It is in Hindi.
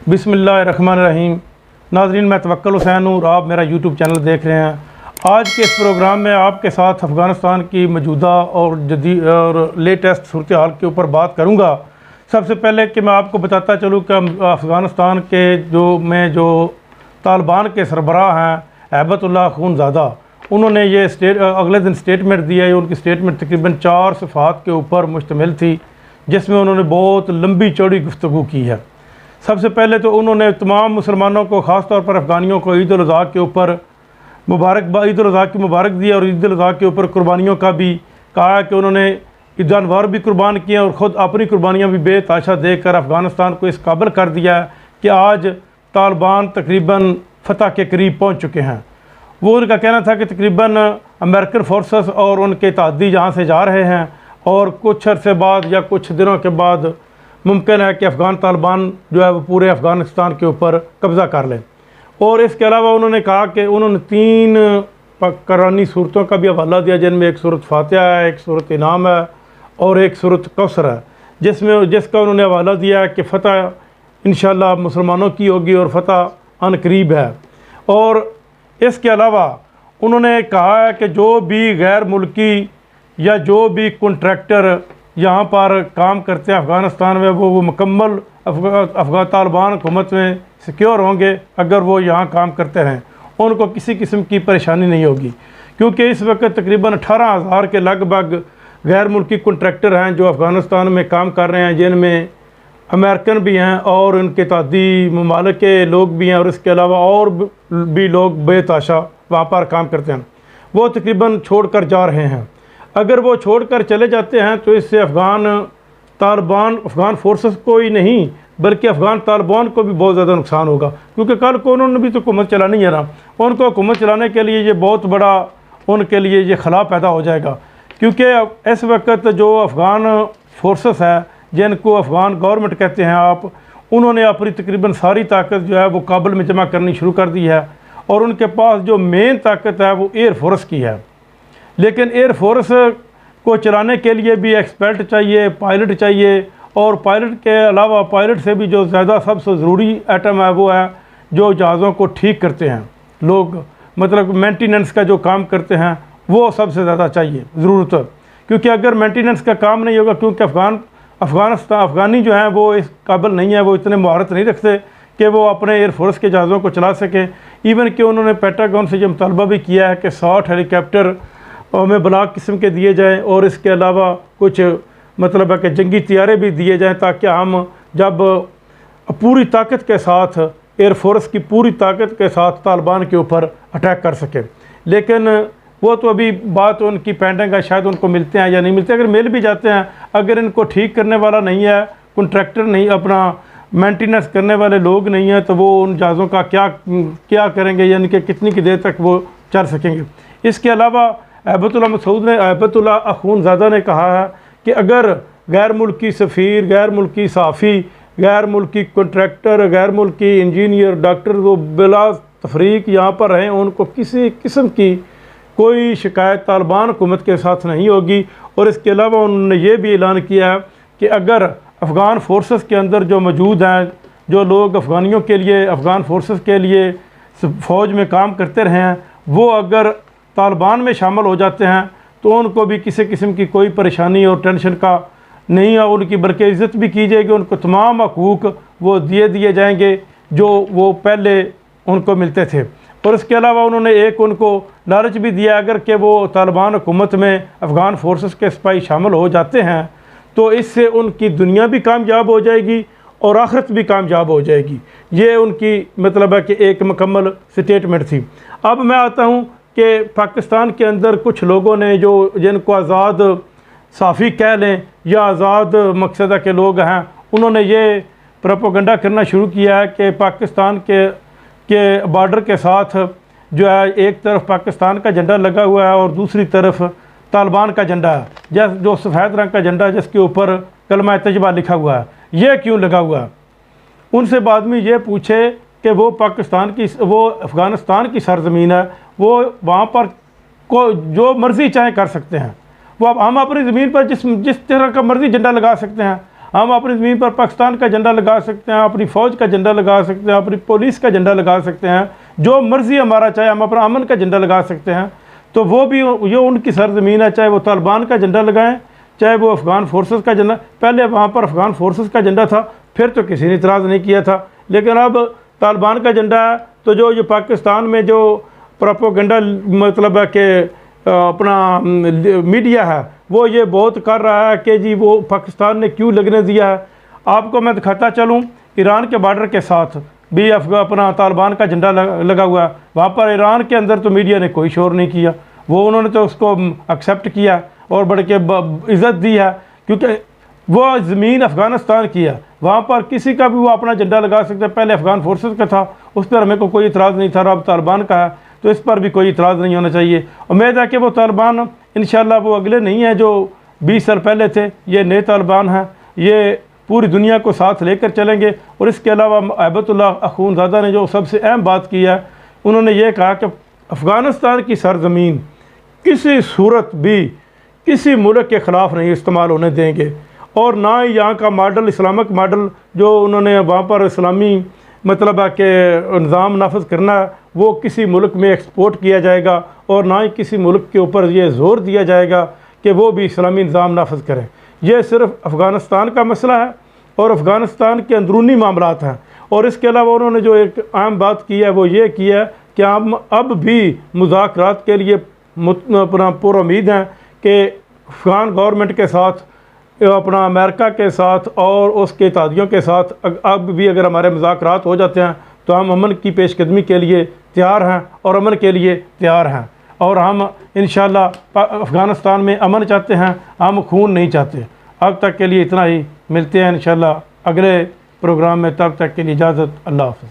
बिस्मिल्लाहिर्रहमानिर्रहीम। नाज़रीन, मैं तवक्कुल हुसैन हूँ और आप मेरा यूट्यूब चैनल देख रहे हैं। आज के इस प्रोग्राम में आपके साथ अफ़गानिस्तान की मौजूदा और जदीद और लेटेस्ट सूरत हाल के ऊपर बात करूँगा। सबसे पहले कि मैं आपको बताता चलूँ कि अफ़गानिस्तान के जो तालिबान के सरबराह हैं हैबतुल्लाह अख़ूनज़ादा, उन्होंने ये अगले दिन स्टेटमेंट दिया है। उनकी स्टेटमेंट तकरीबन 4 सफ़हात के ऊपर मुश्तमिल थी, जिसमें उन्होंने बहुत लंबी चौड़ी गुफ्तगू की है। सबसे पहले तो उन्होंने तमाम मुसलमानों को, ख़ास तौर पर अफ़गानियों को ईद उल अज़हा के ऊपर ईद उल अज़हा की मुबारक दी और ईद उल अज़हा के ऊपर कुर्बानियों का भी कहा कि उन्होंने जानवर भी कुर्बान किए और ख़ुद अपनी कुर्बानियाँ भी बेतहाशा देकर अफ़गानिस्तान को इस काबिल कर दिया है कि आज तालिबान तकरीबन फ़तह के करीब पहुँच चुके हैं। वो उनका कहना था कि तकरीबन अमेरिकन फोर्सेस और उनके तादी जहाँ से जा रहे हैं और कुछ अरसे बाद या कुछ दिनों के बाद मुमकिन है कि अफ़गान तालिबान जो है वो पूरे अफ़गानिस्तान के ऊपर कब्ज़ा कर लें। और इसके अलावा उन्होंने कहा कि उन्होंने 3 कुरानी सूरतों का भी हवाला दिया, जिनमें एक सूरत फातिहा है, एक सूरत इनाम है और एक सूरत कौसर है, जिसका उन्होंने हवाला दिया है कि फ़तह इंशाअल्लाह मुसलमानों की होगी और फ़तह अनकरीब है। और इसके अलावा उन्होंने कहा है कि जो भी गैर मुल्की या जो भी कॉन्ट्रैक्टर यहाँ पर काम करते हैं अफ़गानिस्तान में, वो मुकम्मल अफ़गान तालिबान हुकूमत में सिक्योर होंगे अगर वो यहाँ काम करते रहें। उनको किसी किस्म की परेशानी नहीं होगी, क्योंकि इस वक्त तकरीबन 18,000 के लगभग गैर मुल्की कॉन्ट्रैक्टर हैं जो अफ़गानिस्तान में काम कर रहे हैं, जिनमें अमेरिकन भी हैं और उनके तादी ममालिक के लोग भी हैं और इसके अलावा और भी लोग बेतहाशा वहाँ पर काम करते हैं। वो तकरीबन छोड़ कर जा रहे हैं। अगर वो छोड़कर चले जाते हैं तो इससे अफ़गान फोर्सेस को ही नहीं बल्कि अफ़गान तालिबान को भी बहुत ज़्यादा नुकसान होगा, क्योंकि कल को उन्होंने भी तो हुकूमत चलानी है ना। उनको हुकूमत चलाने के लिए ये बहुत बड़ा उनके लिए ये खला पैदा हो जाएगा, क्योंकि इस वक्त जो अफ़गान फोर्सेस है, जिनको अफ़गान गवर्नमेंट कहते हैं आप, उन्होंने अपनी तकरीबन सारी ताकत जो है वो काबुल में जमा करनी शुरू कर दी है और उनके पास जो मेन ताकत है वो एयर फोर्स की है। लेकिन एयर फोर्स को चलाने के लिए भी एक्सपर्ट चाहिए, पायलट चाहिए, और पायलट के अलावा पायलट से भी जो ज़्यादा सबसे ज़रूरी आइटम है वो है जो जहाज़ों को ठीक करते हैं लोग, मतलब मेंटेनेंस का जो काम करते हैं वो सबसे ज़्यादा चाहिए ज़रूरत। क्योंकि अगर मेंटेनेंस का काम नहीं होगा, क्योंकि अफ़गानी जो हैं वो इस काबिल नहीं है, वो इतने महारत नहीं रखते कि वो अपने एयरफोर्स के जहाज़ों को चला सकें। इवन कि उन्होंने पेंटागन से ये मुतालबा भी किया है कि 60 हेलीकॉप्टर में ब्लॉक किस्म के दिए जाएं और इसके अलावा कुछ मतलब है कि जंगी तैयारे भी दिए जाएं, ताकि हम जब पूरी ताकत के साथ एयरफोर्स की पूरी ताकत के साथ तालिबान के ऊपर अटैक कर सकें। लेकिन वो तो अभी बात उनकी पेंडिंग है, शायद उनको मिलते हैं या नहीं मिलते। अगर मिल भी जाते हैं, अगर इनको ठीक करने वाला नहीं है, कॉन्ट्रैक्टर नहीं, अपना मेंटेनेंस करने वाले लोग नहीं हैं, तो वो उन जहाज़ों का क्या करेंगे, यानी कि कितनी की देर तक वो चल सकेंगे। इसके अलावा हैबतुल्लाह अख़ूनज़ादा ने कहा है कि अगर गैर मुल्की सफ़ीर, गैर मुल्की सहाफ़ी, गैर मुल्की कॉन्ट्रैक्टर, गैर मुल्की इंजीनियर, डॉक्टर वो बिला तफरीक यहाँ पर रहें, उनको किसी किस्म की कोई शिकायत तालिबान हुकूमत के साथ नहीं होगी। और इसके अलावा उन्होंने ये भी ऐलान किया है कि अगर अफ़गान फोर्सेस के अंदर जो मौजूद हैं, जो लोग अफ़गानियों के लिए, अफ़गान फोर्सेस के लिए फ़ौज में काम करते रहे हैं, वो अगर तालिबान में शामिल हो जाते हैं तो उनको भी किसी किस्म की कोई परेशानी और टेंशन का नहीं है, उनकी बल्कि इज़्ज़त भी की जाएगी। उनको तमाम हकूक़ वो दिए जाएंगे जो वो पहले उनको मिलते थे। और इसके अलावा उन्होंने एक उनको लालच भी दिया, अगर कि वो तालिबान हुकूमत में अफ़गान फोर्सेस के सिपाही शामिल हो जाते हैं तो इससे उनकी दुनिया भी कामयाब हो जाएगी और आखिरत भी कामयाब हो जाएगी। ये उनकी मतलब है कि एक मुकम्मल स्टेटमेंट थी। अब मैं आता हूँ कि पाकिस्तान के अंदर कुछ लोगों ने जिनको आज़ाद साफ़ी कह लें या आज़ाद मकसदा के लोग हैं, उन्होंने ये प्रोपेगेंडा करना शुरू किया है कि पाकिस्तान के बॉर्डर के साथ जो है एक तरफ पाकिस्तान का झंडा लगा हुआ है और दूसरी तरफ तालिबान का झंडा है, जो सफ़ेद रंग का झंडा है जिसके ऊपर कलमा तजबा लिखा हुआ है। ये क्यों लगा हुआ है? उनसे बाद में ये पूछे कि वो अफ़गानिस्तान की सरज़मीन है, वो वहाँ पर को जो मर्ज़ी चाहे कर सकते हैं। वो अब हम अपनी ज़मीन पर जिस तरह का मर्ज़ी झंडा लगा सकते हैं। हम अपनी ज़मीन पर पाकिस्तान का झंडा लगा सकते हैं, अपनी फ़ौज का झंडा लगा सकते हैं, अपनी पुलिस का झंडा लगा सकते हैं, जो मर्ज़ी हमारा, चाहे हम अपना अमन का झंडा लगा सकते हैं। तो वो भी ये उनकी सरज़मीन है, चाहे वो तालिबान का झंडा लगाएं, चाहे वो अफ़गान फोर्सेस का झंडा। पहले वहाँ पर अफ़गान फोर्सेस का झंडा था, फिर तो किसी ने इतराज़ नहीं किया था, लेकिन अब तालिबान का झंडा है। तो जो पाकिस्तान में जो प्रोपेगेंडा मतलब है कि अपना मीडिया है वो ये बहुत कर रहा है कि जी वो पाकिस्तान ने क्यों लगने दिया है। आपको मैं दिखाता चलूँ, ईरान के बॉर्डर के साथ भी अपना तालिबान का झंडा लगा हुआ है। वहाँ पर ईरान के अंदर तो मीडिया ने कोई शोर नहीं किया, वो उन्होंने तो उसको एक्सेप्ट किया और बढ़ के इज़्ज़त दी है, क्योंकि वो ज़मीन अफ़गानिस्तान की है। वहाँ पर किसी का भी वो अपना झंडा लगा सकते हैं। पहले अफ़गान फोर्सेस का था, उस पर हमें कोई इतराज़ नहीं था, अब तालिबान का है तो इस पर भी कोई इतराज़ नहीं होना चाहिए। उम्मीद है कि वो तालिबान इंशाअल्लाह वो अगले नहीं हैं जो 20 साल पहले थे, ये नए तालिबान हैं, ये पूरी दुनिया को साथ लेकर चलेंगे। और इसके अलावा अहबतुल्लाह अख़ूनज़ादा ने जो सबसे अहम बात की है, उन्होंने ये कहा कि अफ़गानिस्तान की सरज़मीन किसी सूरत भी किसी मुल्क के ख़िलाफ़ नहीं इस्तेमाल होने देंगे, और ना ही यहाँ का मॉडल, इस्लामिक मॉडल जो उन्होंने वहाँ पर इस्लामी मतलब है कि निज़ाम नाफिज करना है, वो किसी मुल्क में एक्सपोर्ट किया जाएगा, और ना ही किसी मुल्क के ऊपर ये ज़ोर दिया जाएगा कि वो भी इस्लामी निज़ाम नाफिज करें। ये सिर्फ़ अफ़गानिस्तान का मसला है और अफ़गानिस्तान के अंदरूनी मामलात हैं। और इसके अलावा उन्होंने जो एक अहम बात की है वो ये की है कि हम अब भी मुज़ाकरात के लिए अपना पूरी उम्मीद हैं कि अफ़गान गवर्नमेंट के साथ, अपना अमेरिका के साथ और उसके इत्तेहादियों के साथ अब भी अगर हमारे मुज़ाकरात हो जाते हैं तो हम अमन की पेशकदमी के लिए तैयार हैं और अमन के लिए तैयार हैं। और हम इंशाअल्लाह अफ़गानिस्तान में अमन चाहते हैं, हम खून नहीं चाहते। अब तक के लिए इतना ही, मिलते हैं इंशाअल्लाह अगले प्रोग्राम में, तब तक के लिए इजाज़त, अल्लाह हाफ़िज़।